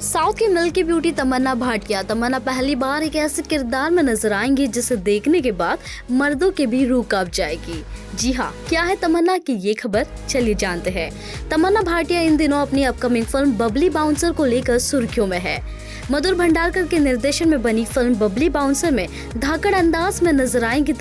South की milky beauty तमन्ना भाटिया पहली बार एक ऐसे किरदार में नजर आएंगी जिसे देखने के बाद मर्दों के भी रूह कांप जाएगी। जी हाँ, क्या है तमन्ना की ये खबर, चलिए जानते हैं। तमन्ना भाटिया इन दिनों अपनी अपकमिंग फिल्म बबली बाउंसर को लेकर सुर्खियों में है। मधुर भंडारकर के निर्देशन में बनी फिल्म बबली बाउंसर में धाकड़ अंदाज में नजर आएंगी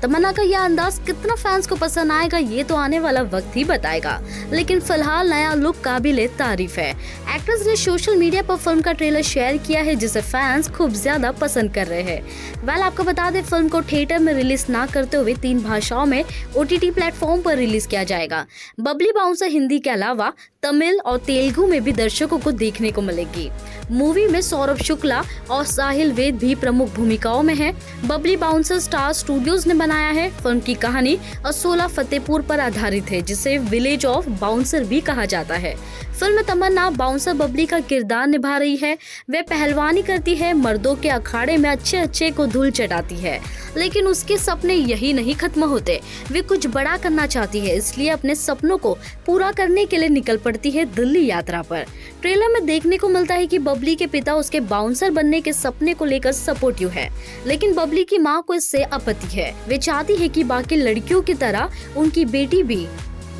तमन्ना का यह अंदाज कितना फैंस को पसंद आएगा ये तो आने वाला वक्त ही बताएगा, लेकिन फिलहाल नया लुक काबिले तारीफ है। एक्ट्रेस ने सोशल मीडिया पर फिल्म का ट्रेलर शेयर किया है जिसे फैंस खूब ज्यादा पसंद कर रहे हैं। आपको बता दें, फिल्म को थिएटर में रिलीज ना करते हुए 3 भाषाओं में OTT प्लेटफॉर्म पर रिलीज किया जाएगा। बबली बाउंसर हिंदी के अलावा तमिल और तेलुगु में भी दर्शकों को देखने को मिलेगी। मूवी में सौरभ शुक्ला और साहिल वेद भी प्रमुख भूमिकाओं में हैं। बबली बाउंसर स्टार स्टूडियोज ने बनाया है। फिल्म की कहानी असोला फतेहपुर पर आधारित है, जिसे विलेज ऑफ बाउंसर भी कहा जाता है। फिल्म में तमन्ना बाउंसर बबली का किरदार निभा रही है। वह पहलवानी करती है, मर्दों के अखाड़े में अच्छे को धूल चटाती है, लेकिन उसके सपने यही नहीं खत्म होते। वे कुछ बड़ा करना चाहती है, इसलिए अपने सपनों को पूरा करने के लिए निकल पड़ती है दिल्ली यात्रा पर। ट्रेलर में देखने को मिलता है कि बबली के पिता उसके बाउंसर बनने के सपने को लेकर सपोर्टिव है, लेकिन बबली की मां को इससे आपत्ति है। वे चाहती है कि बाकी लड़कियों की तरह उनकी बेटी भी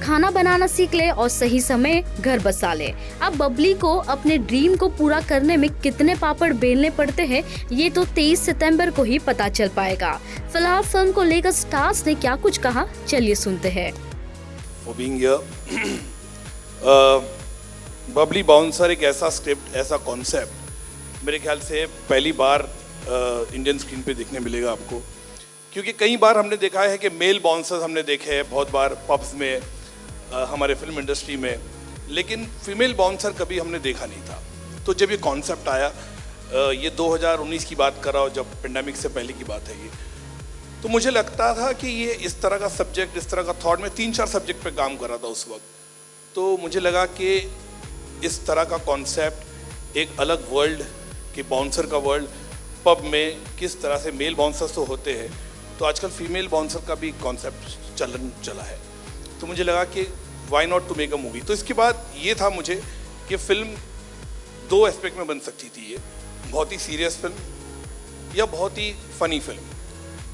खाना बनाना सीख ले और सही समय घर बसा ले। अब बबली को अपने ड्रीम को पूरा करने में कितने पापड़ बेलने पड़ते हैं ये तो 23 सितंबर को ही पता चल पाएगा। फिलहाल फिल्म को लेकर स्टार्स ने क्या कुछ कहा, चलिए सुनते हैं। बबली बाउंसर एक ऐसा स्क्रिप्ट, ऐसा कॉन्सेप्ट मेरे ख्याल से पहली बार इंडियन स्क्रीन पे देखने मिलेगा आपको, क्योंकि कई बार हमने देखा है कि मेल बाउंसर्स हमने देखे हैं बहुत बार पब्स में, हमारे फिल्म इंडस्ट्री में, लेकिन फीमेल बाउंसर कभी हमने देखा नहीं था। तो जब ये कॉन्सेप्ट आया, ये 2019 की बात कर रहा हूँ, जब पेंडेमिक से पहले की बात है ये, तो मुझे लगता था कि ये इस तरह का सब्जेक्ट, इस तरह का थॉट, में 3-4 सब्जेक्ट पे काम कर रहा था उस वक्त। तो मुझे लगा कि इस तरह का कॉन्सेप्ट, एक अलग वर्ल्ड कि बाउंसर का वर्ल्ड, पब में किस तरह से मेल बाउंसर्स तो होते हैं, तो आजकल फीमेल बाउंसर का भी कॉन्सेप्ट चला है। तो मुझे लगा कि why not to make a movie. तो इसके बाद ये था मुझे कि फिल्म 2 एस्पेक्ट में बन सकती थी, ये बहुत ही सीरियस फिल्म या बहुत ही फनी फिल्म।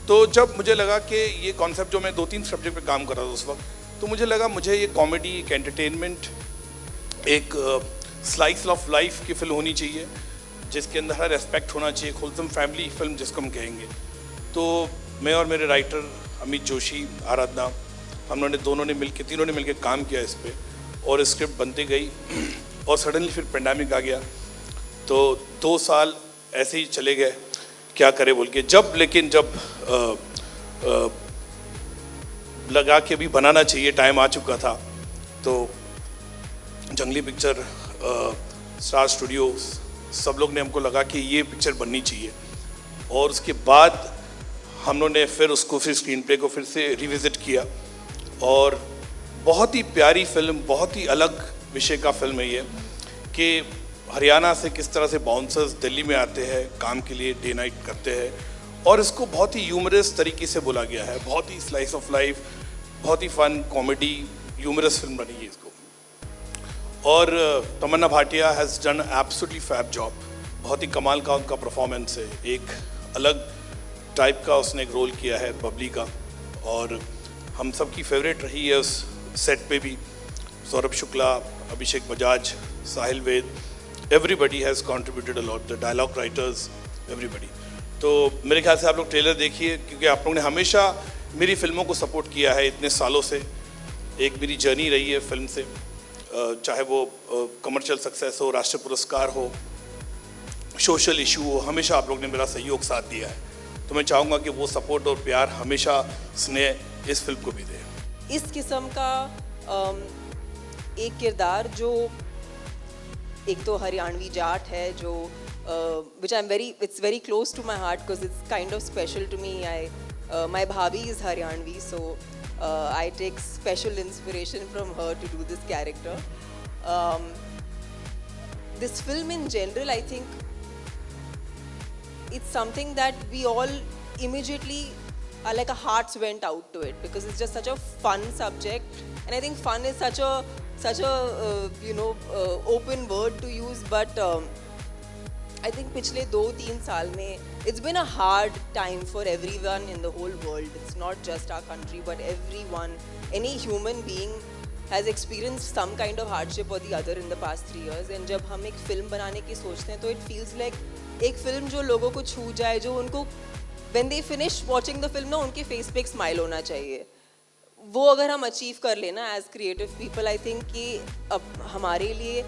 तो जब मुझे लगा कि ये कॉन्सेप्ट, जो मैं 2-3 सब्जेक्ट पे काम कर रहा था उस वक्त, तो मुझे लगा मुझे ये कॉमेडी, एक एंटरटेनमेंट, एक स्लाइस ऑफ लाइफ की फिल्म होनी चाहिए, जिसके अंदर हर एस्पेक्ट होना चाहिए, होलसम फैमिली फिल्म जिसको हम कहेंगे। तो मैं और मेरे राइटर अमित जोशी, आराधना, तीनों ने मिलकर काम किया इस पे, और स्क्रिप्ट बनती गई। और सडनली फिर पेंडेमिक आ गया, तो 2 साल ऐसे ही चले गए, क्या करे बोल के। लेकिन जब लगा कि अभी बनाना चाहिए, टाइम आ चुका था, तो जंगली पिक्चर, स्टार स्टूडियोज, सब लोग ने हमको लगा कि ये पिक्चर बननी चाहिए। और उसके बाद हम लोगों ने फिर उसको स्क्रीन प्ले को फिर से रिविजिट किया, और बहुत ही प्यारी फिल्म, बहुत ही अलग विषय का फिल्म है ये, कि हरियाणा से किस तरह से बाउंसर्स दिल्ली में आते हैं काम के लिए, डे नाइट करते हैं, और इसको बहुत ही ह्यूमरस तरीके से बोला गया है, बहुत ही स्लाइस ऑफ लाइफ, बहुत ही फन कॉमेडी ह्यूमरस फिल्म बनी है इसको। और Tamannaah Bhatia has done absolutely fab job, बहुत ही कमाल का उनका परफॉर्मेंस है, एक अलग टाइप का उसने एक रोल किया है बबली का, और हम सब की फेवरेट रही है उस सेट पे भी। Saurabh Shukla, Abhishek Bajaj, Sahil Ved, everybody has contributed a lot, the dialogue writers, everybody. तो मेरे ख्याल से आप लोग ट्रेलर देखिए, क्योंकि आप लोगों ने हमेशा मेरी फिल्मों को सपोर्ट किया है इतने सालों से। एक मेरी जर्नी रही है फिल्म से, चाहे वो कमर्शियल सक्सेस हो, राष्ट्रीय पुरस्कार हो, सोशल इशू हो, हमेशा आप लोग ने मेरा सहयोग साथ दिया है। तो मैं चाहूँगा कि वो सपोर्ट और प्यार हमेशा स्नेह इस फिल्म को भी दे। इस किस्म का एक किरदार जो एक तो हरियाणवी जाट है, जो which it's very close to my heart because it's kind of special to me. My bhabi is Haryanvi, so I take special inspiration from her to do this character. This film in general, I think it's something that we all immediately like our hearts went out to it, because it's just such a fun subject, and I think fun is such a such a open word to use, but I think पिछले 2-3 साल में it's been a hard time for everyone in the whole world. It's not just our country, but everyone, any human being has experienced some kind of hardship or the other in the past 3 years. And जब हम एक film बनाने की सोचते हैं तो it feels like एक film जो लोगों को छू जाए, जो उनको when they finish watching the film ना उनके face पे एक smile होना चाहिए. वो अगर हम अचीव कर लेना as creative people, I think कि अब हमारे लिए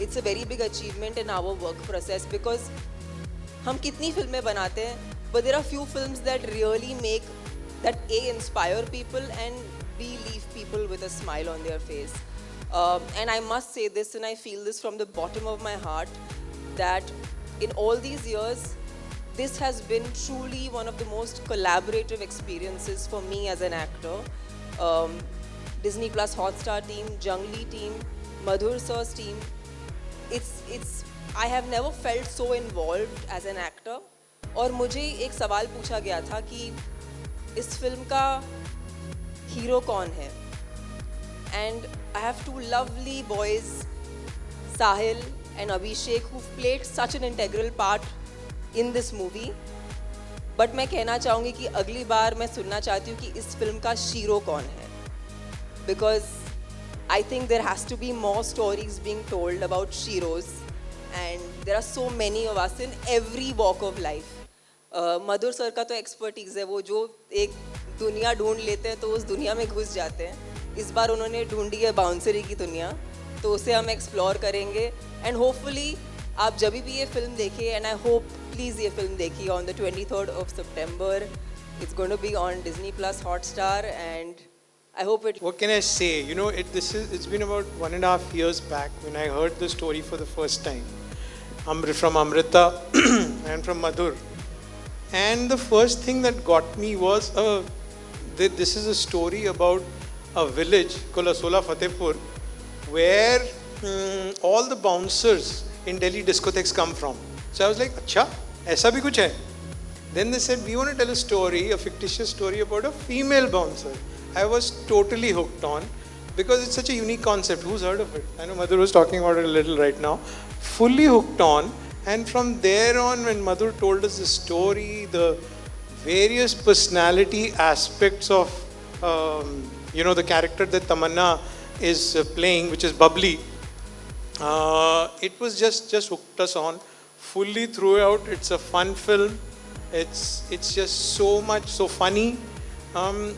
it's a very big achievement in our work process, because हम कितनी फिल्में बनाते हैं, but there are few films that really make that a inspire people and be leave people with a smile on their face. And I must say this and I feel this from the bottom of my heart that in all these years this has been truly one of the most collaborative experiences for me as an actor. Disney Plus Hotstar team, Junglee team, Madhur sir's team. I have never felt so involved as an actor. और मुझे एक सवाल पूछा गया था कि इस film का हीरो कौन है? And I have two lovely boys, Sahil and Abhishek, who've played such an integral part in this movie. But मैं कहना चाहूँगी कि अगली बार मैं सुनना चाहती हूँ कि इस फिल्म का शीरो कौन है, because I think there has to be more stories being told about sheroes and there are so many of us in every walk of life. Madhur sir का तो एक्सपर्टीज़ है, वो जो एक दुनिया ढूंढ लेते हैं तो उस दुनिया में घुस जाते हैं. इस बार उन्होंने ढूंढी है बाउंसरी की दुनिया, तो उसे हम एक्सप्लोर करेंगे. एंड होपफुली आप जब भी ये फिल्म देखिए, एंड आई होप प्लीज़ ये फिल्म देखिए on the 23rd of September. It's going to be on Disney Plus Hotstar, and I hope it. What can I say? You know, it's been about 1.5 years back when I heard the story for the first time. From Amrita and from Madhur. And the first thing that got me was this is a story about a village called Asola Fatehpur, where all the bouncers in Delhi discotheques come from. So I was like, अच्छा, ऐसा भी कुछ है? Then they said, we want to tell a story, a fictitious story about a female bouncer. I was totally hooked on because it's such a unique concept. Who's heard of it? I know Madhur was talking about it a little right now. Fully hooked on. And from there on, when Madhur told us the story, the various personality aspects of, the character that Tamanna is playing, which is Bubbly, it was just hooked us on fully throughout. It's a fun film. It's just so funny.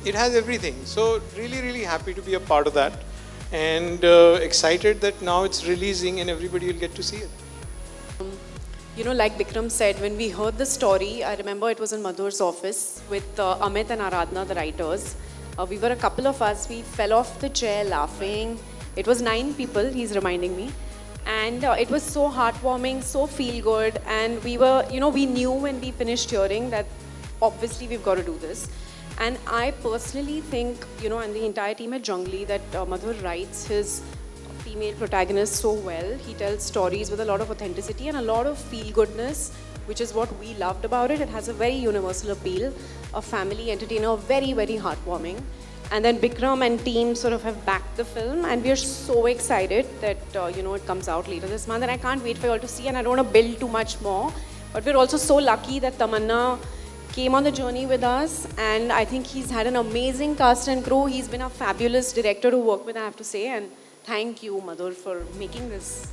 It has everything. So really happy to be a part of that, and excited that now it's releasing and everybody will get to see it. Like Bikram said, when we heard the story, I remember it was in Madhur's office with Amit and Aradhana, the writers. We were a couple of us. We fell off the chair laughing. It was 9 people, he's reminding me. And it was so heartwarming, so feel good. And we were, we knew when we finished hearing that obviously we've got to do this. And I personally think, and the entire team at Junglee, that Madhur writes his female protagonist so well. He tells stories with a lot of authenticity and a lot of feel-goodness, which is what we loved about it. It has a very universal appeal, a family entertainer, very, very heartwarming. And then Bikram and team sort of have backed the film, and we are so excited that, it comes out later this month. And I can't wait for you all to see, and I don't want to build too much more. But we're also so lucky that Tamanna came on the journey with us, and I think he's had an amazing cast and crew. He's been a fabulous director to work with, I have to say. And thank you, Madhur, for making this